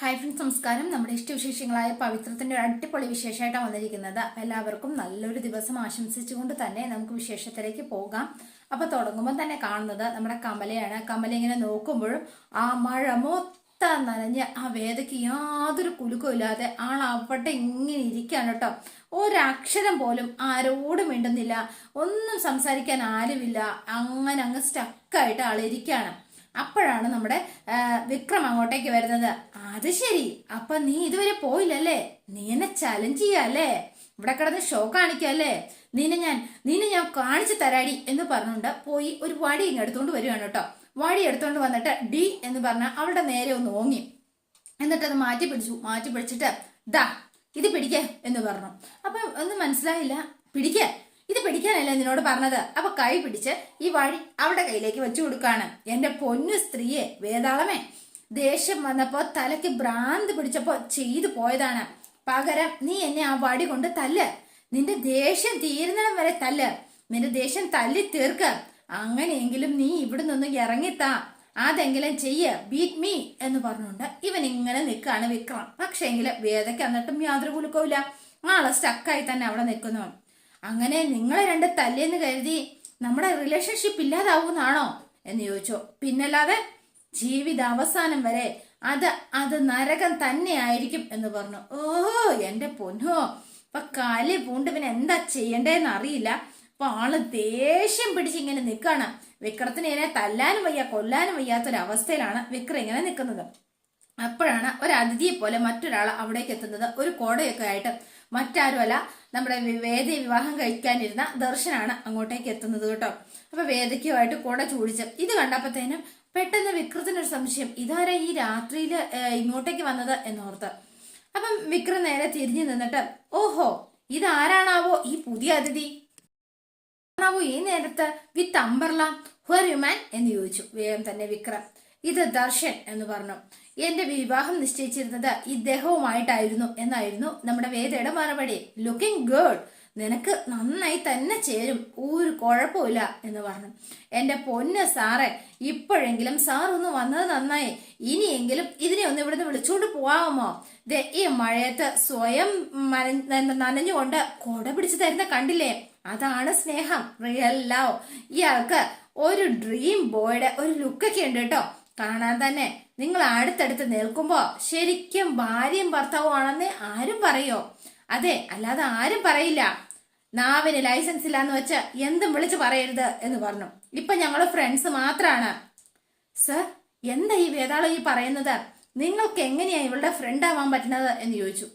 Hi friends, നമസ്കാരം. നമ്മുടെ ഇഷ്ടവിശേഷങ്ങളായ പവിത്രത്തിന്റെ ഒരു അടിപൊളി വിശേഷമായിട്ടാണ് വന്നിരിക്കുന്നത്. എല്ലാവർക്കും നല്ലൊരു ദിവസം ആശംസിച്ചുകൊണ്ട് തന്നെ നമുക്ക് വിശേഷത്തിലേക്ക് പോകാം. അപ്പൊ തുടങ്ങുമ്പോൾ തന്നെ കാണുന്നത് നമ്മുടെ കമലയാണ്. കമല ഇങ്ങനെ നോക്കുമ്പോഴും ആ മഴ മൊത്തം നനഞ്ഞ് ആ വേദയ്ക്ക് യാതൊരു കുലുക്കവും ഇല്ലാതെ ആൾ അവിടെ ഇങ്ങനെ ഇരിക്കാണ് കേട്ടോ. ഒരക്ഷരം പോലും ആരോടും മിണ്ടുന്നില്ല, ഒന്നും സംസാരിക്കാൻ ആരുമില്ല. അങ്ങനെ അങ്ങ് സ്റ്റക്കായിട്ട് ആളിരിക്കാണ്. അപ്പോഴാണ് നമ്മുടെ വിക്രം അങ്ങോട്ടേക്ക് വരുന്നത്. അത് ശരി, അപ്പൊ നീ ഇതുവരെ പോയില്ലല്ലേ? നീ എന്നെ ചലഞ്ച് ചെയ്യാല്ലേ? ഇവിടെ കിടന്ന് ഷോ കാണിക്കല്ലേ? നിന്നെ ഞാൻ കാണിച്ചു തരാടി എന്ന് പറഞ്ഞുകൊണ്ട് പോയി ഒരു വടി ഇങ്ങ് എടുത്തോണ്ട് വരുവാണ് കേട്ടോ. വടി എടുത്തോണ്ട് വന്നിട്ട് ഡി എന്ന് പറഞ്ഞ അവളുടെ നേരെ ഒന്ന് ഓങ്ങി. എന്നിട്ട് അത് മാറ്റി പിടിച്ചിട്ട് ദാ ഇത് പിടിക്കേ എന്ന് പറഞ്ഞു. അപ്പൊ ഒന്നും മനസ്സിലായില്ല. പിടിക്കേ, ഇത് പിടിക്കാനല്ലേ നിന്നോട് പറഞ്ഞത്? അപ്പൊ കൈ പിടിച്ച് ഈ വഴി അവളുടെ കയ്യിലേക്ക് വെച്ചു കൊടുക്കാണ്. എന്റെ പൊന്നു സ്ത്രീയെ, വേതാളമേ, ദേഷ്യം വന്നപ്പോ തലയ്ക്ക് ഭ്രാന്ത് പിടിച്ചപ്പോ ചെയ്തു പോയതാണ്. പകരം നീ എന്നെ ആ വടി കൊണ്ട് തല്ല്. നിന്റെ ദേഷ്യം തീരുന്നിടം വരെ തല്ല്. നിന്റെ ദേഷ്യം തല്ലി തീർക്ക്. അങ്ങനെയെങ്കിലും നീ ഇവിടെ നിന്ന് ഇറങ്ങിത്താ. അതെങ്കിലും ചെയ്യ്. ബീറ്റ് മീ എന്ന് പറഞ്ഞുകൊണ്ട് ഇവൻ ഇങ്ങനെ നിൽക്കാണ് വിക്രം. പക്ഷേങ്കില് വേദയ്ക്ക് എന്നിട്ടും യാതൊരു കുലുക്കവുമില്ല. ആളെ സ്റ്റക്കായി തന്നെ അവിടെ നിൽക്കുന്നു. അങ്ങനെ നിങ്ങളെ രണ്ട് തല്ലിയെന്ന് കരുതി നമ്മുടെ റിലേഷൻഷിപ്പ് ഇല്ലാതാവുന്നാണോ എന്ന് ചോദിച്ചു. പിന്നല്ലാതെ ജീവിത അവസാനം വരെ അത് നരകം തന്നെ ആയിരിക്കും എന്ന് പറഞ്ഞു. ഓഹോ എന്റെ പൊന്നോ, ഇപ്പൊ കലി പൂണ്ടവന് എന്താ ചെയ്യണ്ടേന്ന് അറിയില്ല. അപ്പൊ ആള് ദേഷ്യം പിടിച്ച് ഇങ്ങനെ നിൽക്കാണ്. വിക്രത്തിന് ഇതിനെ തല്ലാനും വയ്യ കൊല്ലാനും വയ്യാത്തൊരവസ്ഥയിലാണ് വിക്രം ഇങ്ങനെ നിൽക്കുന്നത്. അപ്പോഴാണ് ഒരു അതിഥിയെ പോലെ മറ്റൊരാൾ അവിടേക്ക് എത്തുന്നത്. ഒരു കോടയൊക്കെ ആയിട്ട്. മറ്റാരുമല്ല, നമ്മുടെ വേദയെ വിവാഹം കഴിക്കാനിരുന്ന ദർശനാണ് അങ്ങോട്ടേക്ക് എത്തുന്നത് കേട്ടോ. അപ്പൊ വേദയ്ക്കുമായിട്ട് കോട ചൂടിച്ച് ഇത് കണ്ടപ്പോഴത്തേനും പെട്ടെന്ന് വിക്രത്തിനൊരു സംശയം, ഇതാരാ ഈ രാത്രിയില് ഇങ്ങോട്ടേക്ക് വന്നത് എന്നോർത്ത്. അപ്പം വിക്രം നേരെ തിരിഞ്ഞു നിന്നിട്ട്, ഓഹോ ഇതാരാണാവോ ഈ പുതിയ അതിഥി? ആണാവോ ഈ നേരത്ത് വിത്ത് അംബർല ഹ്യൂമാൻ എന്ന് ചോദിച്ചു. വേഗം തന്നെ വിക്രം ഇത് ദർശൻ എന്ന് പറഞ്ഞു. എന്റെ വിവാഹം നിശ്ചയിച്ചിരുന്നത് ഇദ്ദേഹവുമായിട്ടായിരുന്നു എന്നായിരുന്നു നമ്മുടെ വേദയുടെ മറുപടി. ലുക്കിംഗ് ഗുഡ്, നിനക്ക് നന്നായി തന്നെ ചേരും, ഒരു കുഴപ്പമില്ല എന്ന് പറഞ്ഞു. എന്റെ പൊന്ന് സാറേ, ഇപ്പോഴെങ്കിലും സാർ ഒന്ന് വന്നത് നന്നായി. ഇനിയെങ്കിലും ഇതിനെ ഒന്ന് ഇവിടുന്ന് വിളിച്ചുകൊണ്ട് പോവാമോ? ഈ മഴയത്ത് സ്വയം നനഞ്ഞുകൊണ്ട് കൊട പിടിച്ചു തരുന്ന കണ്ടില്ലേ? അതാണ് സ്നേഹം, റിയൽ ലവ്. ഇയാൾക്ക് ഒരു ഡ്രീം ബോയുടെ ഒരു ലുക്കൊക്കെ ഉണ്ട് കേട്ടോ. കാണാൻ തന്നെ നിങ്ങൾ അടുത്തടുത്ത് നിൽക്കുമ്പോ ശരിക്കും ഭാര്യയും ഭർത്താവും ആണെന്ന് ആരും പറയോ? അതെ, അല്ലാതെ ആരും പറയില്ല. നാവിന് ലൈസൻസ് ഇല്ലാന്ന് വെച്ച് എന്തും വിളിച്ചു പറയരുത് എന്ന് പറഞ്ഞു. ഇപ്പൊ ഞങ്ങള് ഫ്രണ്ട്സ് മാത്രാണ്. സർ, എന്താ ഈ വേതാളം ഈ പറയുന്നത്? നിങ്ങൾക്ക് എങ്ങനെയാ ഇവളുടെ ഫ്രണ്ട് ആവാൻ പറ്റുന്നത് എന്ന് ചോദിച്ചു.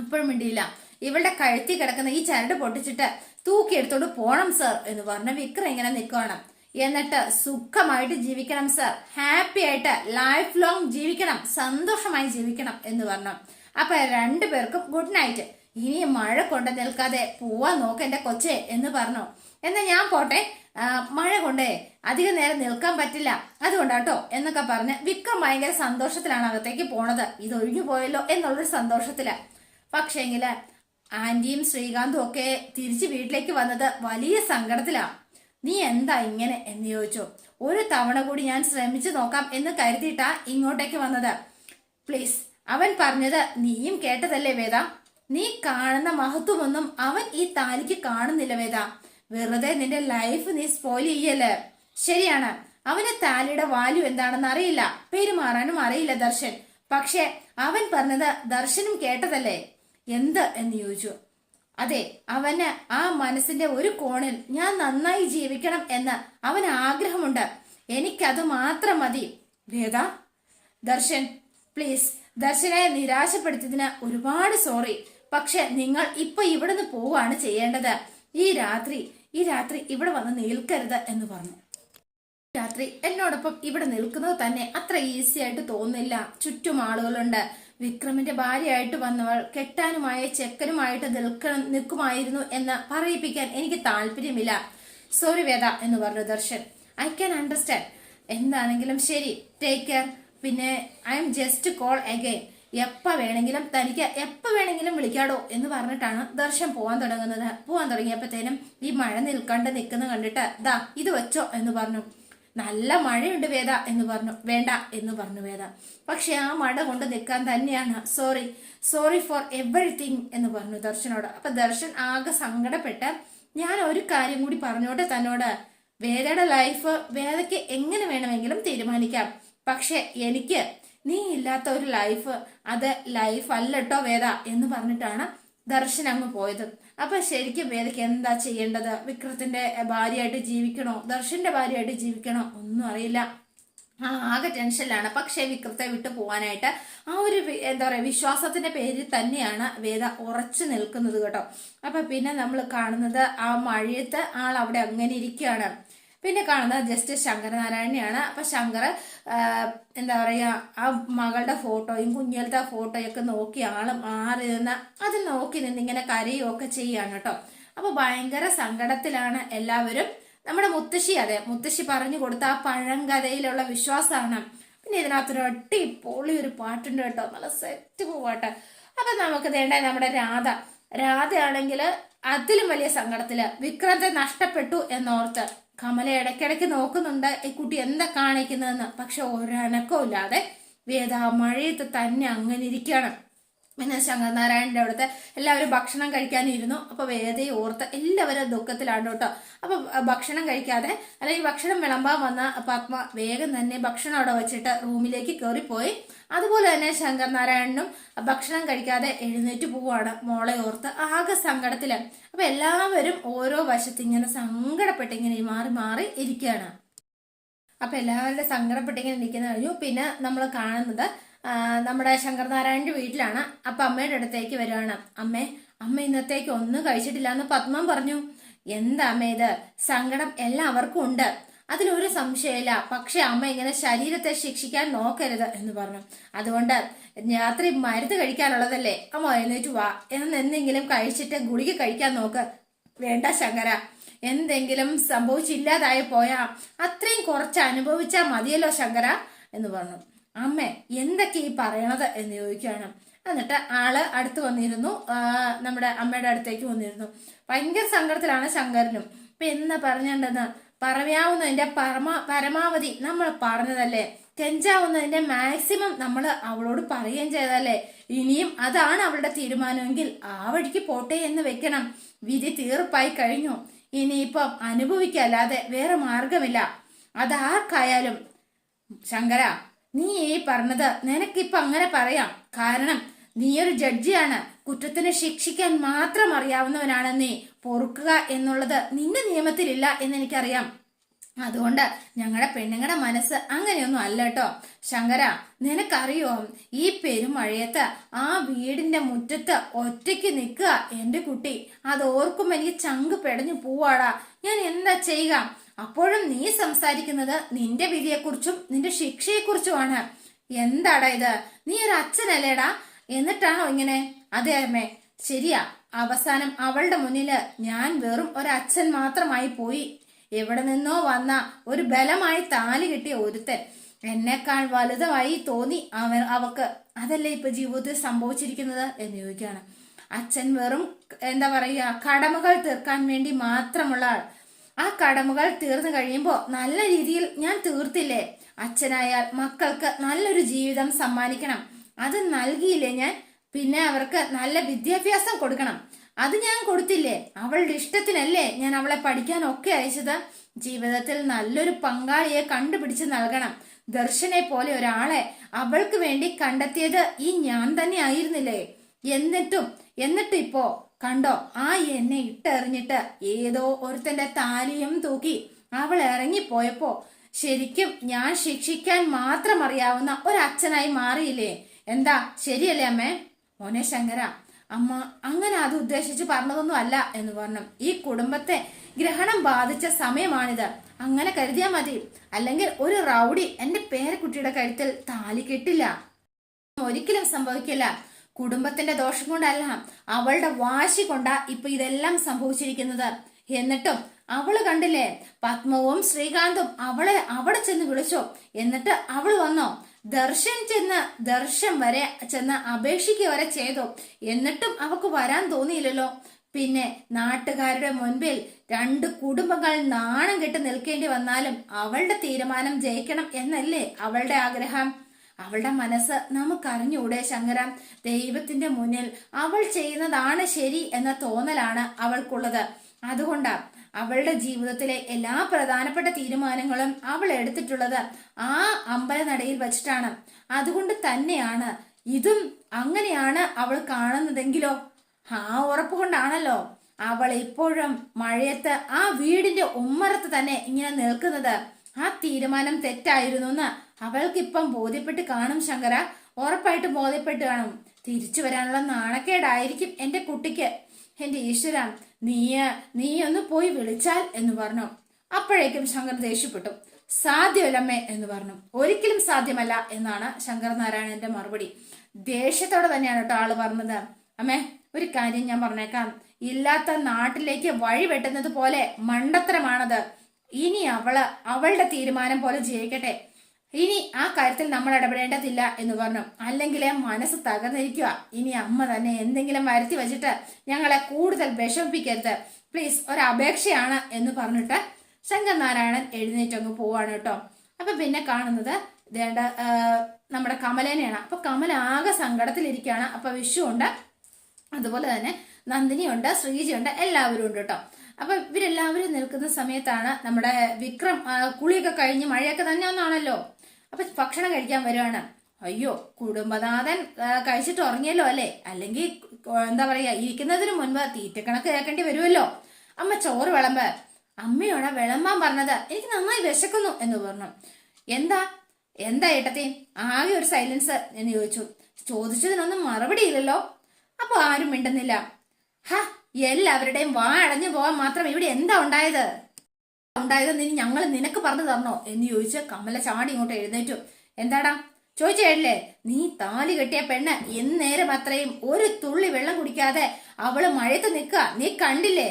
അപ്പോഴും മിണ്ടിയില്ല. ഇവളുടെ കഴുത്തി കിടക്കുന്ന ഈ ചരട് പൊട്ടിച്ചിട്ട് തൂക്കിയെടുത്തോണ്ട് പോണം സർ എന്ന് പറഞ്ഞ വിക്രം ഇങ്ങനെ നിൽക്കുകയാണ്. എന്നിട്ട് സുഖമായിട്ട് ജീവിക്കണം സർ, ഹാപ്പി ആയിട്ട് ലൈഫ് ലോങ് ജീവിക്കണം, സന്തോഷമായി ജീവിക്കണം എന്ന് പറഞ്ഞു. അപ്പൊ രണ്ടുപേർക്കും ഗുഡ് നൈറ്റ്. ഇനി മഴ കൊണ്ട് നിൽക്കാതെ പോവാൻ നോക്ക് എന്റെ കൊച്ചേ എന്ന് പറഞ്ഞു. എന്നാ ഞാൻ പോട്ടെ, മഴ കൊണ്ടേ അധികം നേരം നിൽക്കാൻ പറ്റില്ല, അതുകൊണ്ടാട്ടോ എന്നൊക്കെ പറഞ്ഞ് വിക്രം ഭയങ്കര സന്തോഷത്തിലാണ് അകത്തേക്ക് പോണത്. ഇത് ഒഴിഞ്ഞു പോയല്ലോ എന്നുള്ളൊരു സന്തോഷത്തില്. പക്ഷേങ്കില് ആന്റിയും ശ്രീകാന്തും ഒക്കെ തിരിച്ച് വീട്ടിലേക്ക് വന്നത് വലിയ സങ്കടത്തിലാ. നീ എന്താ ഇങ്ങനെ എന്ന് ചോദിച്ചു. ഒരു തവണ കൂടി ഞാൻ ശ്രമിച്ചു നോക്കാം എന്ന് കരുതിയിട്ടാ ഇങ്ങോട്ടേക്ക് വന്നത്. പ്ലീസ്, അവൻ പറഞ്ഞത് നീയും കേട്ടതല്ലേ വേദ? നീ കാണുന്ന മഹത്വമൊന്നും അവൻ ഈ താലിക്ക് കാണുന്നില്ല വേദ. വെറുതെ നിന്റെ ലൈഫ് നീ സ്പോയിൽ ചെയ്യല്ലേ. ശരിയാണ്, അവന് താലിയുടെ വാല്യൂ എന്താണെന്ന് അറിയില്ല, പെരുമാറാനും അറിയില്ല ദർശൻ. പക്ഷെ അവൻ പറഞ്ഞത് ദർശനും കേട്ടതല്ലേ? എന്ത് എന്ന് ചോദിച്ചു. അതെ, അവന് ആ മനസ്സിന്റെ ഒരു കോണിൽ ഞാൻ നന്നായി ജീവിക്കണം എന്ന് അവന് ആഗ്രഹമുണ്ട്. എനിക്കത് മാത്രം മതി വേദ. ദർശൻ, പ്ലീസ്, ദർശനെ നിരാശപ്പെടുത്തിയതിന് ഒരുപാട് സോറി. പക്ഷെ നിങ്ങൾ ഇപ്പൊ ഇവിടുന്ന് പോവുകയാണ് ചെയ്യേണ്ടത്. ഈ രാത്രി ഇവിടെ വന്ന് നിൽക്കരുത് എന്ന് പറഞ്ഞു. രാത്രി എന്നോടൊപ്പം ഇവിടെ നിൽക്കുന്നത് തന്നെ അത്ര ഈസി ആയിട്ട് തോന്നില്ല. ചുറ്റും ആളുകളുണ്ട്. വിക്രമിന്റെ ഭാര്യയായിട്ട് വന്നവൾ കെട്ടാനുമായ ചെക്കനുമായിട്ട് നിൽക്കുമായിരുന്നു എന്ന് പറയിപ്പിക്കാൻ എനിക്ക് താല്പര്യമില്ല. സോറി വേദ എന്ന് പറഞ്ഞു ദർശൻ. I can understand. എന്താണെങ്കിലും ശരി, ടേക്ക് കെയർ. പിന്നെ I am just call again. തനിക്ക് എപ്പ വേണമെങ്കിലും വിളിക്കാടോ എന്ന് പറഞ്ഞിട്ടാണ് ദർശൻ പോവാൻ തുടങ്ങുന്നത്. പോവാൻ തുടങ്ങിയപ്പോഴത്തേനും ഈ മഴ നിൽക്കാണ്ട് നിൽക്കുന്ന കണ്ടിട്ട് ദാ ഇത് വെച്ചോ എന്ന് പറഞ്ഞു. നല്ല മഴയുണ്ട് വേദ എന്ന് പറഞ്ഞു. വേണ്ട എന്ന് പറഞ്ഞു വേദ. പക്ഷെ ആ മഴ കൊണ്ട് നിൽക്കാൻ തന്നെയാണ്. സോറി, സോറി ഫോർ എവറിത്തിങ് എന്ന് പറഞ്ഞു ദർശനോട്. അപ്പൊ ദർശൻ ആകെ സങ്കടപ്പെട്ട്, ഞാൻ ഒരു കാര്യം കൂടി പറഞ്ഞോട്ടെ തന്നോട്, വേദയുടെ ലൈഫ് വേദയ്ക്ക് എങ്ങനെ വേണമെങ്കിലും തീരുമാനിക്കാം. പക്ഷെ എനിക്ക് നീ ഇല്ലാത്ത ഒരു ലൈഫ് അത് ലൈഫ് അല്ലട്ടോ വേദ എന്ന് പറഞ്ഞിട്ടാണ് ദർശൻ അങ്ങ് പോയത്. അപ്പൊ ശരിക്കും വേദയ്ക്ക് എന്താ ചെയ്യേണ്ടത്? വിക്രത്തിന്റെ ഭാര്യയായിട്ട് ജീവിക്കണോ, ദർശന്റെ ഭാര്യയായിട്ട് ജീവിക്കണോ, ഒന്നും അറിയില്ല. ആകെ ടെൻഷനിലാണ്. പക്ഷെ വിക്രത്തെ വിട്ടു പോവാനായിട്ട് ആ ഒരു എന്താ പറയാ വിശ്വാസത്തിന്റെ പേരിൽ തന്നെയാണ് വേദ ഉറച്ചു നിൽക്കുന്നത് കേട്ടോ. അപ്പൊ പിന്നെ നമ്മൾ കാണുന്നത് ആ മഴയത്ത് ആൾ അവിടെ അങ്ങനെ ഇരിക്കുകയാണ്. പിന്നെ കാണുന്നത് ജസ്റ്റ് ശങ്കരനാരായണനെയാണ്. അപ്പൊ ശങ്കർ എന്താ പറയാ ആ മകളുടെ ഫോട്ടോയും കുഞ്ഞിലത്തെ ഫോട്ടോയൊക്കെ നോക്കി ആള് മാറി നിന്ന് അതിൽ നോക്കി നിന്ന് ഇങ്ങനെ കരയുകയൊക്കെ ചെയ്യാണ് കേട്ടോ. അപ്പൊ ഭയങ്കര സങ്കടത്തിലാണ് എല്ലാവരും. നമ്മുടെ മുത്തശ്ശി, അതെ മുത്തശ്ശി പറഞ്ഞു കൊടുത്ത ആ പഴങ്കഥയിലുള്ള വിശ്വാസമാണ്. പിന്നെ ഇതിനകത്തൊരു അടിപൊളി ഒരു പാട്ടുണ്ട് കേട്ടോ, നല്ല സെറ്റ് പാട്ട്. അപ്പൊ നമുക്ക് വേണ്ട നമ്മുടെ രാധയാണെങ്കിൽ അതിലും വലിയ സങ്കടത്തില് വിക്രത്തെ നഷ്ടപ്പെട്ടു എന്നോർത്ത് കമല ഇടയ്ക്കിടയ്ക്ക് നോക്കുന്നുണ്ട് ഈ കുട്ടി എന്താ കാണിക്കുന്നതെന്ന്. പക്ഷെ ഒരനക്കവും ഇല്ലാതെ വേദ മഴയത്ത് തന്നെ അങ്ങനെ ഇരിക്കുകയാണ്. പിന്നെ ശങ്കരനാരായണന്റെ അവിടുത്തെ എല്ലാവരും ഭക്ഷണം കഴിക്കാനിരുന്നു. അപ്പൊ വേദയെ ഓർത്ത് എല്ലാവരും ദുഃഖത്തിലാണ് കേട്ടോ. അപ്പൊ ഭക്ഷണം കഴിക്കാതെ അല്ലെങ്കിൽ ഭക്ഷണം വിളമ്പാൻ വന്ന പത്മ വേഗം തന്നെ ഭക്ഷണം അവിടെ വെച്ചിട്ട് റൂമിലേക്ക് കയറിപ്പോയി. അതുപോലെ തന്നെ ശങ്കരനാരായണനും ഭക്ഷണം കഴിക്കാതെ എഴുന്നേറ്റ് പോവാണ് മോളെ ഓർത്ത് ആകെ സങ്കടത്തില്. അപ്പൊ എല്ലാവരും ഓരോ വശത്ത് ഇങ്ങനെ സങ്കടപ്പെട്ട് ഇങ്ങനെ മാറി മാറി ഇരിക്കുകയാണ്. അപ്പൊ എല്ലാവരുടെ സങ്കടപ്പെട്ടിങ്ങനെ നിൽക്കുന്ന കഴിഞ്ഞു. പിന്നെ നമ്മൾ കാണുന്നത് നമ്മുടെ ശങ്കരനാരായണന്റെ വീട്ടിലാണ്. അപ്പൊ അമ്മയുടെ അടുത്തേക്ക് വരുവാണ്. അമ്മ ഇന്നത്തേക്ക് ഒന്നും കഴിച്ചിട്ടില്ല എന്ന് പത്മം പറഞ്ഞു. എന്താ അമ്മ ഇത്? സങ്കടം എല്ലാവർക്കും ഉണ്ട്, അതിലൊരു സംശയമില്ല. പക്ഷെ അമ്മ ഇങ്ങനെ ശരീരത്തെ ശിക്ഷിക്കാൻ നോക്കരുത് എന്ന് പറഞ്ഞു. അതുകൊണ്ട് രാത്രി മരുന്ന് കഴിക്കാനുള്ളതല്ലേ, അമ്മ എഴുന്നേറ്റ് വാ, എന്തെങ്കിലും കഴിച്ചിട്ട് ഗുളിക കഴിക്കാൻ നോക്ക്. വേണ്ട ശങ്കര, എന്തെങ്കിലും സംഭവിച്ചില്ലാതായി പോയാ അത്രയും കുറച്ച് അനുഭവിച്ചാൽ മതിയല്ലോ ശങ്കര എന്ന് പറഞ്ഞു. അമ്മ എന്തൊക്കെ ഈ പറയണത് എന്ന് ചോദിക്കുകയാണ്. എന്നിട്ട് ആള് അടുത്ത് വന്നിരുന്നു, നമ്മുടെ അമ്മയുടെ അടുത്തേക്ക് വന്നിരുന്നു. ഭയങ്കര സങ്കടത്തിലാണ് ശങ്കരനും. ഇപ്പൊ എന്നാ പറഞ്ഞിട്ടുണ്ടെന്ന് പറയാവുന്നതിന്റെ പരമാവധി നമ്മൾ പറഞ്ഞതല്ലേ, കെഞ്ചാവുന്നതിന്റെ മാക്സിമം നമ്മൾ അവളോട് പറയുകയും ചെയ്തല്ലേ. ഇനിയും അതാണ് അവളുടെ തീരുമാനമെങ്കിൽ ആ വഴിക്ക് പോട്ടെ എന്ന് വെക്കണം. വിധി തീർപ്പായി കഴിഞ്ഞു, ഇനിയിപ്പം അനുഭവിക്കല്ലാതെ വേറെ മാർഗമില്ല. അതാർക്കായാലും. ശങ്കര, നീ ഈ പറഞ്ഞത് നിനക്കിപ്പൊ അങ്ങനെ പറയാം, കാരണം നീ ഒരു ജഡ്ജിയാണ്, കുറ്റത്തിന് ശിക്ഷിക്കാൻ മാത്രം അറിയാവുന്നവനാണ് നീ. പൊറുക്കുക എന്നുള്ളത് നിന്റെ നിയമത്തിലില്ല എന്നെനിക്കറിയാം. അതുകൊണ്ട് ഞങ്ങളുടെ പെണ്ണുങ്ങളുടെ മനസ്സ് അങ്ങനെയൊന്നും അല്ല കേട്ടോ. ശങ്കര, നിനക്കറിയോ ഈ പെരുമഴയത്ത് ആ വീടിന്റെ മുറ്റത്ത് ഒറ്റയ്ക്ക് നിൽക്കുക എന്റെ കുട്ടി, അത് ഓർക്കുമ്പോ എനിക്ക് ചങ്ക് പെടഞ്ഞു പോവാടാ. ഞാൻ എന്താ ചെയ്യുക? അപ്പോഴും നീ സംസാരിക്കുന്നത് നിന്റെ വിധിയെക്കുറിച്ചും നിന്റെ ശിക്ഷയെക്കുറിച്ചുമാണ്. എന്താടാ ഇത്? നീ ഒരു അച്ഛനല്ലേടാ, എന്നിട്ടാണോ ഇങ്ങനെ? അതെ അമ്മേ, ശരിയാ. അവസാനം അവളുടെ മുന്നില് ഞാൻ വെറും ഒരച്ഛൻ മാത്രമായി പോയി. എവിടെ നിന്നോ വന്ന ഒരു ബലമായി താലി കിട്ടിയ ഒരുത്തൻ എന്നെക്കാൾ വലുതായി തോന്നി അവക്ക്. അതല്ലേ ഇപ്പൊ ജീവിതത്തിൽ സംഭവിച്ചിരിക്കുന്നത് എന്ന് ചോദിക്കുകയാണ്. അച്ഛൻ വെറും എന്താ പറയുക, കടമകൾ തീർക്കാൻ വേണ്ടി മാത്രമുള്ള ആൾ. ആ കടമകൾ തീർന്നു കഴിയുമ്പോ നല്ല രീതിയിൽ ഞാൻ തീർത്തില്ലേ? അച്ഛനായാൽ മക്കൾക്ക് നല്ലൊരു ജീവിതം സമ്മാനിക്കണം, അത് നൽകിയില്ലേ ഞാൻ? പിന്നെ അവർക്ക് നല്ല വിദ്യാഭ്യാസം കൊടുക്കണം, അത് ഞാൻ കൊടുത്തില്ലേ? അവളുടെ ഇഷ്ടത്തിനല്ലേ ഞാൻ അവളെ പഠിക്കാനൊക്കെ അയച്ചത്? ജീവിതത്തിൽ നല്ലൊരു പങ്കാളിയെ കണ്ടുപിടിച്ച് നൽകണം. ദർശനെ പോലെ ഒരാളെ അവൾക്ക് വേണ്ടി കണ്ടെത്തിയത് ഈ ഞാൻ തന്നെ ആയിരുന്നില്ലേ? എന്നിട്ടും ഇപ്പോ കണ്ടോ, ആ എന്നെ ഇട്ടെറിഞ്ഞിട്ട് ഏതോ ഒരുത്തന്റെ താലിയും തൂക്കി അവൾ ഇറങ്ങിപ്പോയപ്പോ ശരിക്കും ഞാൻ ശിക്ഷിക്കാൻ മാത്രം അറിയാവുന്ന ഒരച്ഛനായി മാറിയില്ലേ? എന്താ ശരിയല്ലേ അമ്മേ? മോനെ ശങ്കര, അമ്മ അങ്ങനെ അത് ഉദ്ദേശിച്ച് പറഞ്ഞതൊന്നും അല്ല എന്ന് പറഞ്ഞു. ഈ കുടുംബത്തെ ഗ്രഹണം ബാധിച്ച സമയമാണിത്, അങ്ങനെ കരുതിയാൽ മതി. അല്ലെങ്കിൽ ഒരു റൗഡി എന്റെ പേരക്കുട്ടിയുടെ കഴുത്തിൽ താലി കെട്ടില്ല, ഒരിക്കലും സംഭവിക്കില്ല. കുടുംബത്തിന്റെ ദോഷം കൊണ്ടല്ല, അവളുടെ വാശി കൊണ്ടാ ഇപ്പൊ ഇതെല്ലാം സംഭവിച്ചിരിക്കുന്നത്. എന്നിട്ടും അവള് കണ്ടില്ലേ, പത്മവും ശ്രീകാന്തും അവളെ അവിടെ ചെന്ന് വിളിച്ചോ, എന്നിട്ട് അവള് വന്നോ? ദർശൻ വരെ ചെന്ന് അപേക്ഷിക്കുക വരെ ചെയ്തോ, എന്നിട്ടും അവക്ക് വരാൻ തോന്നിയില്ലല്ലോ. പിന്നെ നാട്ടുകാരുടെ മുൻപിൽ രണ്ട് കുടുംബങ്ങൾ നാണം കെട്ട് നിൽക്കേണ്ടി വന്നാലും അവളുടെ തീരുമാനം ജയിക്കണം എന്നല്ലേ അവളുടെ ആഗ്രഹം. അവളുടെ മനസ്സ് നമുക്കറിഞ്ഞൂടെ ശങ്കര. ദൈവത്തിന്റെ മുന്നിൽ അവൾ ചെയ്യുന്നതാണ് ശരി എന്ന തോന്നലാണ് അവൾക്കുള്ളത്. അതുകൊണ്ടാ അവളുടെ ജീവിതത്തിലെ എല്ലാ പ്രധാനപ്പെട്ട തീരുമാനങ്ങളും അവൾ എടുത്തിട്ടുള്ളത് ആ അമ്പലനടയിൽ വച്ചിട്ടാണ്. അതുകൊണ്ട് തന്നെയാണ് ഇതും അങ്ങനെയാണ് അവൾ കാണുന്നതെങ്കിലോ ആ ഉറപ്പ് കൊണ്ടാണല്ലോ അവൾ ഇപ്പോഴും മഴയത്ത് ആ വീടിന്റെ ഉമ്മറത്ത് തന്നെ ഇങ്ങനെ നിൽക്കുന്നത്. ആ തീരുമാനം തെറ്റായിരുന്നു എന്ന് അവൾക്കിപ്പം ബോധ്യപ്പെട്ട് കാണും ശങ്കര. ഉറപ്പായിട്ട് ബോധ്യപ്പെട്ട് കാണും. തിരിച്ചു വരാനുള്ള നാണക്കേടായിരിക്കും എന്റെ കുട്ടിക്ക്. എന്റെ ഈശ്വര, നീ ഒന്ന് പോയി വിളിച്ചാൽ എന്ന് പറഞ്ഞു. അപ്പോഴേക്കും ശങ്കർ ദേഷ്യപ്പെട്ടു. സാധ്യമല്ലമ്മേ എന്ന് പറഞ്ഞു. ഒരിക്കലും സാധ്യമല്ല എന്നാണ് ശങ്കർ നാരായണന്റെ മറുപടി. ദേഷ്യത്തോടെ തന്നെയാണ് കേട്ടോ ആള് പറഞ്ഞത്. അമ്മേ, ഒരു കാര്യം ഞാൻ പറഞ്ഞേക്കാം. ഇല്ലാത്ത നാട്ടിലേക്ക് വഴി വെട്ടുന്നത് പോലെ മണ്ടത്തരമാണത്. ഇനി അവളുടെ തീരുമാനം പോലെ ജയിക്കട്ടെ. ഇനി ആ കാര്യത്തിൽ നമ്മൾ ഇടപെടേണ്ടതില്ല എന്ന് പറഞ്ഞു. അല്ലെങ്കിൽ മനസ്സ് തകർന്നിരിക്കുക. ഇനി അമ്മ തന്നെ എന്തെങ്കിലും വരുത്തി വെച്ചിട്ട് ഞങ്ങളെ കൂടുതൽ വിഷമിപ്പിക്കരുത് പ്ലീസ്, ഒരപേക്ഷയാണ് എന്ന് പറഞ്ഞിട്ട് ശങ്കർ നാരായണൻ എഴുന്നേറ്റങ്ങ് പോവാണ് കേട്ടോ. അപ്പൊ പിന്നെ കാണുന്നത് നമ്മുടെ കമലേനെയാണ്. അപ്പൊ കമല ആകെ സങ്കടത്തിലിരിക്കുകയാണ്. അപ്പൊ വിഷു ഉണ്ട്, അതുപോലെ തന്നെ നന്ദിനിയുണ്ട്, ശ്രീജിയുണ്ട്, എല്ലാവരും ഉണ്ട് കേട്ടോ. അപ്പൊ ഇവരെല്ലാവരും നിൽക്കുന്ന സമയത്താണ് നമ്മുടെ വിക്രം കുളിയൊക്കെ കഴിഞ്ഞ് മഴയൊക്കെ തന്നെ ഒന്നാണല്ലോ. അപ്പൊ ഭക്ഷണം കഴിക്കാൻ വരുവാണ്. അയ്യോ, കുടുംബനാഥൻ കഴിച്ചിട്ട് ഉറങ്ങിയല്ലോ അല്ലേ, അല്ലെങ്കിൽ എന്താ പറയാ ഇരിക്കുന്നതിന് മുൻപ് തീറ്റക്കണക്ക് കേൾക്കേണ്ടി വരുമല്ലോ. അമ്മ ചോറ് വിളമ്പ്. അമ്മയോടാ വിളമ്പാൻ പറഞ്ഞത്, എനിക്ക് നന്നായി വിശക്കുന്നു എന്ന് പറഞ്ഞു. എന്താ ഏട്ടത്തി? ആകെ ഒരു സൈലൻസ് എന്ന് ചോദിച്ചു. ചോദിച്ചതിനൊന്നും മറുപടി ഇല്ലല്ലോ. അപ്പൊ ആരും മിണ്ടുന്നില്ല. എല്ലാവരുടെയും വാ അടഞ്ഞു പോവാൻ മാത്രം ഇവിടെ എന്താ ഉണ്ടായത് ഞങ്ങൾ നിനക്ക് പറഞ്ഞു തരണോ എന്ന് ചോദിച്ച് കമല ചാടി ഇങ്ങോട്ട് എഴുന്നേറ്റു. എന്താടാ ചോദിച്ചേടില്ലേ? നീ താലി കെട്ടിയ പെണ്ണ് എന്നേരം അത്രയും ഒരു തുള്ളി വെള്ളം കുടിക്കാതെ അവള് മഴയത്ത് നിൽക്കുക, നീ കണ്ടില്ലേ?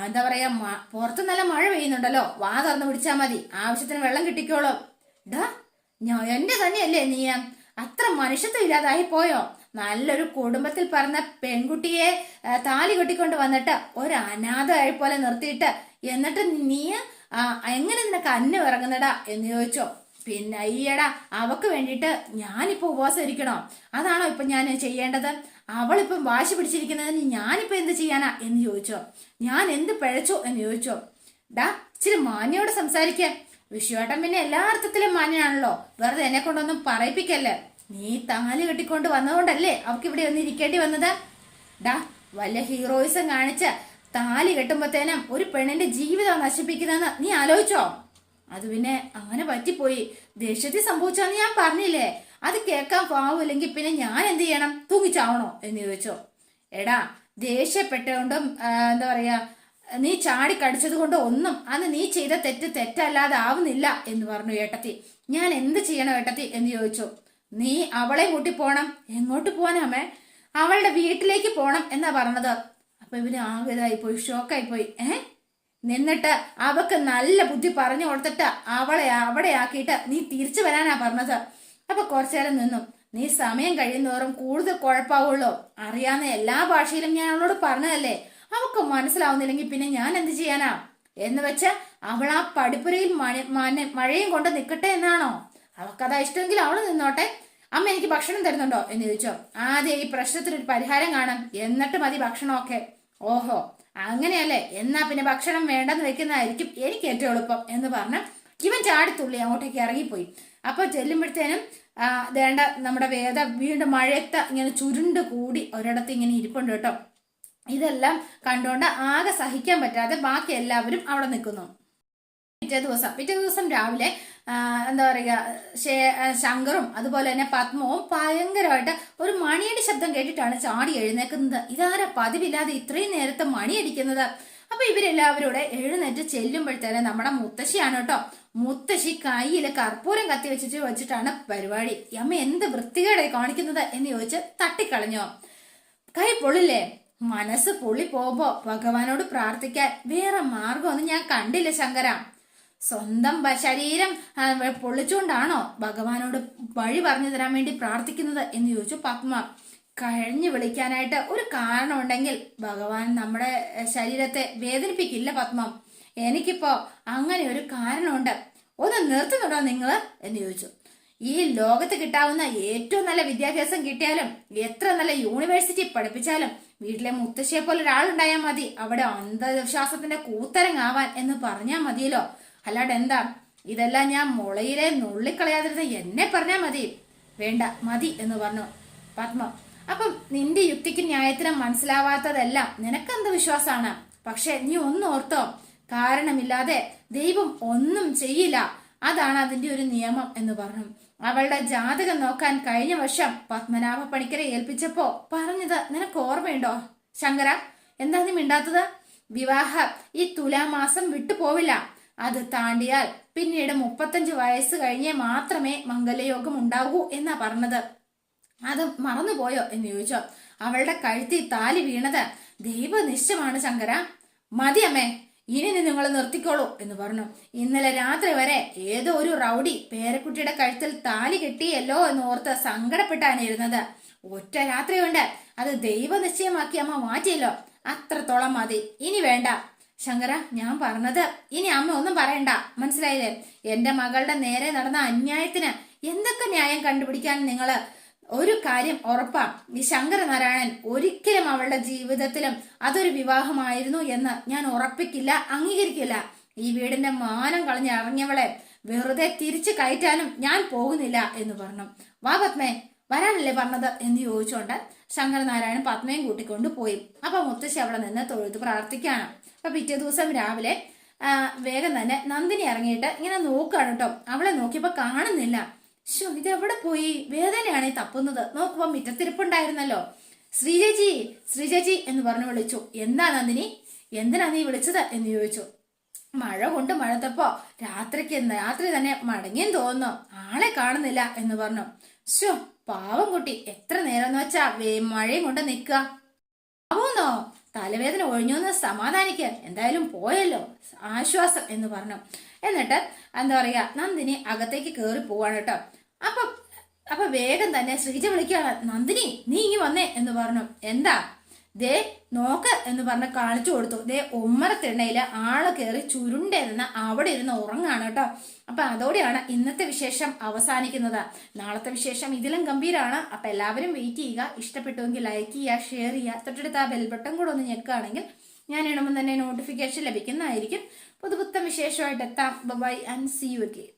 എന്താ പറയാ, പുറത്ത് നല്ല മഴ പെയ്യുന്നുണ്ടല്ലോ, വാ തുറന്ന് പിടിച്ചാ മതി, ആവശ്യത്തിന് വെള്ളം കിട്ടിക്കോളും. എന്റെ തന്നെയല്ലേ നീ? അത്ര മനുഷ്യത്വം ഇല്ലാതായി പോയോ? നല്ലൊരു കുടുംബത്തിൽ പറഞ്ഞ പെൺകുട്ടിയെ താലി കെട്ടിക്കൊണ്ട് വന്നിട്ട് ഒരു അനാഥയായി പോലെ നിർത്തിയിട്ട് എന്നിട്ട് നീ എങ്ങനെ നിനക്ക് അന്നം ഇറങ്ങുന്നടാ എന്ന് ചോദിച്ചോ. പിന്നെ അയ്യടാ, അവക്ക് വേണ്ടിയിട്ട് ഞാനിപ്പോ ഉപവാസം ഇരിക്കണോ? അതാണോ ഇപ്പൊ ഞാൻ ചെയ്യേണ്ടത്? അവളിപ്പം വാശി പിടിച്ചിരിക്കുന്നതിന് ഞാനിപ്പോ എന്ത് ചെയ്യാനാ എന്ന് ചോദിച്ചോ. ഞാൻ എന്ത് പിഴച്ചോ എന്ന് ചോദിച്ചോ. ഇച്ചിരി മാന്യോട് സംസാരിക്ക. വിഷുവേട്ടൻ പിന്നെ എല്ലാ അർത്ഥത്തിലും മാന്യനാണല്ലോ, വെറുതെ എന്നെ കൊണ്ടൊന്നും പറയിപ്പിക്കല്ലേ. നീ താലി കെട്ടിക്കൊണ്ട് വന്നതുകൊണ്ടല്ലേ അവർക്ക് ഇവിടെ ഒന്ന് ഇരിക്കേണ്ടി വന്നത്. വല്ല ഹീറോയിസം കാണിച്ച് താലി കെട്ടുമ്പോഴത്തേനും ഒരു പെണ്ണിന്റെ ജീവിതം നശിപ്പിക്കുന്നതെന്ന് നീ ആലോചിച്ചോ? അത് പിന്നെ അങ്ങനെ പറ്റിപ്പോയി, ദേഷ്യത്തിൽ സംഭവിച്ചാന്ന് ഞാൻ പറഞ്ഞില്ലേ. അത് കേൾക്കാൻ പാവില്ലെങ്കിൽ പിന്നെ ഞാൻ എന്ത് ചെയ്യണം? തൂങ്ങിച്ചാവണോ എന്ന് ചോദിച്ചോ. ദേഷ്യപ്പെട്ടുകൊണ്ടും എന്താ പറയാ നീ ചാടി കടിച്ചത് കൊണ്ട് ഒന്നും അന്ന് നീ ചെയ്ത തെറ്റല്ലാതെ ആവുന്നില്ല എന്ന് പറഞ്ഞു ഏട്ടത്തി. ഞാൻ എന്ത് ചെയ്യണം ഏട്ടത്തി എന്ന് ചോദിച്ചു. നീ അവളെ കൂട്ടി പോണം. എങ്ങോട്ട് പോവാനാമേ? അവളുടെ വീട്ടിലേക്ക് പോണം എന്നാ പറഞ്ഞത്. അപ്പൊ ഇവര് ആകെതായി പോയി, ഷോക്കായി പോയി. നിന്നിട്ട് അവക്ക് നല്ല ബുദ്ധി പറഞ്ഞു കൊടുത്തിട്ട് അവളെ അവിടെ ആക്കിയിട്ട് നീ തിരിച്ചു വരാനാ പറഞ്ഞത്. അപ്പൊ കുറച്ചേരം നിന്നു. നീ സമയം കഴിയുന്നോറും കൂടുതൽ കുഴപ്പാവുള്ളൂ. അറിയാവുന്ന എല്ലാ ഭാഷയിലും ഞാൻ അവളോട് പറഞ്ഞതല്ലേ. അവക്ക് മനസ്സിലാവുന്നില്ലെങ്കിൽ പിന്നെ ഞാൻ എന്ത് ചെയ്യാനാ എന്ന് വെച്ച് അവൾ ആ പടിപ്പുരയിൽ മഴയും കൊണ്ട് നിൽക്കട്ടെ എന്നാണോ? അവക്കതാ ഇഷ്ടമെങ്കിൽ അവള് നിന്നോട്ടെ. അമ്മ എനിക്ക് ഭക്ഷണം തരുന്നുണ്ടോ എന്ന് ചോദിച്ചോ. ആദ്യം ഈ പ്രശ്നത്തിനൊരു പരിഹാരം കാണാം, എന്നിട്ട് മതി ഭക്ഷണമൊക്കെ. ഓഹോ അങ്ങനെയല്ലേ, എന്നാ പിന്നെ ഭക്ഷണം വേണ്ടെന്ന് വെക്കുന്നതായിരിക്കും എനിക്ക് ഏറ്റവും എളുപ്പം എന്ന് പറഞ്ഞ് ഇവൻ ചാടിത്തുള്ളി അങ്ങോട്ടേക്ക് ഇറങ്ങിപ്പോയി. അപ്പൊ ചെല്ലുമ്പോഴത്തേനും വേണ്ട നമ്മുടെ വേദ വീണ്ടും മഴയത്ത് ഇങ്ങനെ ചുരുണ്ട് കൂടി ഒരിടത്ത് ഇങ്ങനെ ഇരിപ്പുണ്ട് കേട്ടോ. ഇതെല്ലാം കണ്ടുകൊണ്ട് ആകെ സഹിക്കാൻ പറ്റാതെ ബാക്കി എല്ലാവരും അവിടെ നിൽക്കുന്നു. പിറ്റേ ദിവസം രാവിലെ എന്താ പറയുക, ശങ്കറും അതുപോലെ തന്നെ പത്മവും ഭയങ്കരമായിട്ട് ഒരു മണിയടി ശബ്ദം കേട്ടിട്ടാണ് ചാടി എഴുന്നേക്കുന്നത്. ഇതാരാ പതിവില്ലാതെ ഇത്രയും നേരത്തെ മണിയടിക്കുന്നത്? അപ്പൊ ഇവരെല്ലാവരും കൂടെ എഴുന്നേറ്റ് ചെല്ലുമ്പോഴത്തേനെ നമ്മുടെ മുത്തശ്ശിയാണ് കേട്ടോ. മുത്തശ്ശി കയ്യില് കർപ്പൂരം കത്തി വെച്ചിട്ടാണ് പരിപാടി. അമ്മ എന്ത് വൃത്തികേടായി കാണിക്കുന്നത് എന്ന് ചോദിച്ച് തട്ടിക്കളഞ്ഞോ. കൈ പൊള്ളില്ലേ? മനസ്സ് പൊള്ളി പോകുമ്പോ ഭഗവാനോട് പ്രാർത്ഥിക്കാൻ വേറെ മാർഗമൊന്നും ഞാൻ കണ്ടില്ല ശങ്കര. സ്വന്തം ശരീരം പൊള്ളിച്ചുകൊണ്ടാണോ ഭഗവാനോട് വഴി പറഞ്ഞു തരാൻ വേണ്ടി പ്രാർത്ഥിക്കുന്നത് എന്ന് ചോദിച്ചു പത്മ. കഴിഞ്ഞു വിളിക്കാനായിട്ട് ഒരു കാരണമുണ്ടെങ്കിൽ ഭഗവാൻ നമ്മുടെ ശരീരത്തെ വേദനിപ്പിക്കില്ല പത്മം. എനിക്കിപ്പോ അങ്ങനെ ഒരു കാരണമുണ്ട്. ഒന്ന് നിർത്തുന്നുണ്ടോ നിങ്ങള് എന്ന് ചോദിച്ചു. ഈ ലോകത്ത് കിട്ടാവുന്ന ഏറ്റവും നല്ല വിദ്യാഭ്യാസം കിട്ടിയാലും എത്ര നല്ല യൂണിവേഴ്സിറ്റി പഠിപ്പിച്ചാലും വീട്ടിലെ മുത്തശ്ശിയെ പോലെ ഒരാളുണ്ടായാൽ മതി അവിടെ അന്ധവിശ്വാസത്തിന്റെ കൂത്തരങ്ങാവാൻ എന്ന് പറഞ്ഞാൽ മതിയല്ലോ. അല്ലാണ്ട് എന്താ ഇതെല്ലാം ഞാൻ മുളയിലെ നുള്ളിക്കളയാതിരുന്ന എന്നെ പറഞ്ഞാൽ മതി. വേണ്ട, മതി എന്ന് പറഞ്ഞു പത്മ. അപ്പം നിന്റെ യുക്തിക്ക് ന്യായത്തിനും മനസ്സിലാവാത്തതെല്ലാം നിനക്കെന്ത് വിശ്വാസമാണ്. പക്ഷെ നീ ഒന്നോർത്തോ, കാരണമില്ലാതെ ദൈവം ഒന്നും ചെയ്യില്ല. അതാണ് അതിന്റെ ഒരു നിയമം എന്ന് പറഞ്ഞു. അവളുടെ ജാതകം നോക്കാൻ കഴിഞ്ഞ വർഷം പത്മനാഭ പണിക്കരെ ഏൽപ്പിച്ചപ്പോ പറഞ്ഞത് നിനക്ക് ഓർമ്മയുണ്ടോ ശങ്കര? എന്താ നീ മിണ്ടാത്തത്? വിവാഹം ഈ തുലാമാസം വിട്ടുപോവില്ല. അത് താണ്ടിയാൽ പിന്നീട് 35 വയസ്സ് കഴിഞ്ഞേ മാത്രമേ മംഗലയോഗം ഉണ്ടാവൂ എന്നാ പറഞ്ഞത്. അത് മറന്നുപോയോ എന്ന് ചോദിച്ചോ. അവളുടെ കഴുത്തിൽ താലി വീണത് ദൈവനിശ്ചയമാണ് ശങ്കര. മതി അമ്മേ, ഇനി നിങ്ങൾ നിർത്തിക്കോളൂ എന്ന് പറഞ്ഞു. ഇന്നലെ രാത്രി വരെ ഏതോ ഒരു റൗഡി പേരക്കുട്ടിയുടെ കഴുത്തിൽ താലി കെട്ടിയല്ലോ എന്ന് ഓർത്ത് സങ്കടപ്പെട്ടാണ് ഇരുന്നത്. ഒറ്റ രാത്രി കൊണ്ട് അത് ദൈവനിശ്ചയമാക്കി അമ്മ മാറ്റിയല്ലോ. അത്രത്തോളം മതി, ഇനി വേണ്ട. ശങ്കര, ഞാൻ പറഞ്ഞത് ഇനി അമ്മ ഒന്നും പറയണ്ട, മനസ്സിലായില്ലേ? എന്റെ മകളുടെ നേരെ നടന്ന അന്യായത്തിന് എന്തൊക്കെ ന്യായം കണ്ടുപിടിക്കാൻ നിങ്ങള് ഒരു കാര്യം ഉറപ്പാ, ഈ ശങ്കരനാരായണൻ ഒരിക്കലും അവളുടെ ജീവിതത്തിലും അതൊരു വിവാഹമായിരുന്നു എന്ന് ഞാൻ ഉറപ്പിക്കില്ല, അംഗീകരിക്കില്ല. ഈ വീടിന്റെ മാനം കളഞ്ഞ് ഇറങ്ങിയവളെ വെറുതെ തിരിച്ചു കയറ്റാനും ഞാൻ പോകുന്നില്ല എന്ന് പറഞ്ഞു. വാ പത്മേ, വരാനല്ലേ പറഞ്ഞത് എന്ന് ചോദിച്ചുകൊണ്ട് ശങ്കരനാരായണൻ പത്മയും കൂട്ടിക്കൊണ്ട് പോയി. അപ്പൊ മുത്തശ്ശി അവിടെ നിന്ന് തൊഴുത് പ്രാർത്ഥിക്കാണ്. അപ്പൊ പിറ്റേ ദിവസം രാവിലെ വേഗം തന്നെ നന്ദിനി ഇറങ്ങിയിട്ട് ഇങ്ങനെ നോക്കുകയാണ് കേട്ടോ. അവളെ നോക്കിയപ്പോ കാണുന്നില്ല. ശോ, ഇതെവിടെ പോയി? വേദനയാണ് ഈ തപ്പുന്നത്. നോക്കുമ്പോ മുറ്റത്തിരിപ്പുണ്ടായിരുന്നല്ലോ. ശ്രീജേച്ചി, ശ്രീജേച്ചി എന്ന് പറഞ്ഞു വിളിച്ചു. എന്താ നന്ദിനി, എന്തിനാ നീ വിളിച്ചത് എന്ന് ചോദിച്ചു. മഴ കൊണ്ട് മഴത്തപ്പോ രാത്രി തന്നെ മടങ്ങിയെന്ന് തോന്നുന്നു, ആളെ കാണുന്നില്ല എന്ന് പറഞ്ഞു. ശോ, പാവം കുട്ടി, എത്ര നേരം എന്ന് വെച്ചാ മഴയും കൊണ്ട് നിക്കുക. ആവൂന്നോ, തലവേദന ഒഴിഞ്ഞോന്ന് സമാധാനിക്കാൻ എന്തായാലും പോയല്ലോ, ആശ്വാസം എന്ന് പറഞ്ഞു. എന്നിട്ട് എന്താ പറയാ, നന്ദിനി അകത്തേക്ക് കേറി പോവാണ് കേട്ടോ. അപ്പൊ വേഗം തന്നെ ശ്രീജ വിളിക്കുകയാണ്. നന്ദിനി, നീ ഇങ്ങി വന്നേ എന്ന് പറഞ്ഞു. എന്താ? ദേ നോക്ക് എന്ന് പറഞ്ഞ് കാണിച്ചു കൊടുത്തു. ദേ ഉമ്മറത്തിണ്ണയില് ആള് കയറി ചുരുണ്ടിരുന്ന് അവിടെ ഇരുന്ന് ഉറങ്ങാണ് കേട്ടോ. അപ്പൊ അതോടെയാണ് ഇന്നത്തെ വിശേഷം അവസാനിക്കുന്നത്. നാളത്തെ വിശേഷം ഇതിലും ഗംഭീരമാണ്. അപ്പൊ എല്ലാവരും വെയിറ്റ് ചെയ്യുക. ഇഷ്ടപ്പെട്ടുവെങ്കിൽ ലൈക്ക് ചെയ്യുക, ഷെയർ ചെയ്യുക, തൊട്ടടുത്ത് ആ ബെൽ ബട്ടൺ കൂടെ ഒന്ന് ഞെക്കുകയാണെങ്കിൽ ഞാൻ ഇടുമ്പോൾ തന്നെ നോട്ടിഫിക്കേഷൻ ലഭിക്കുന്നതായിരിക്കും. പുതുപുത്തൻ വിശേഷമായിട്ട് എത്താം. Bye and see you again.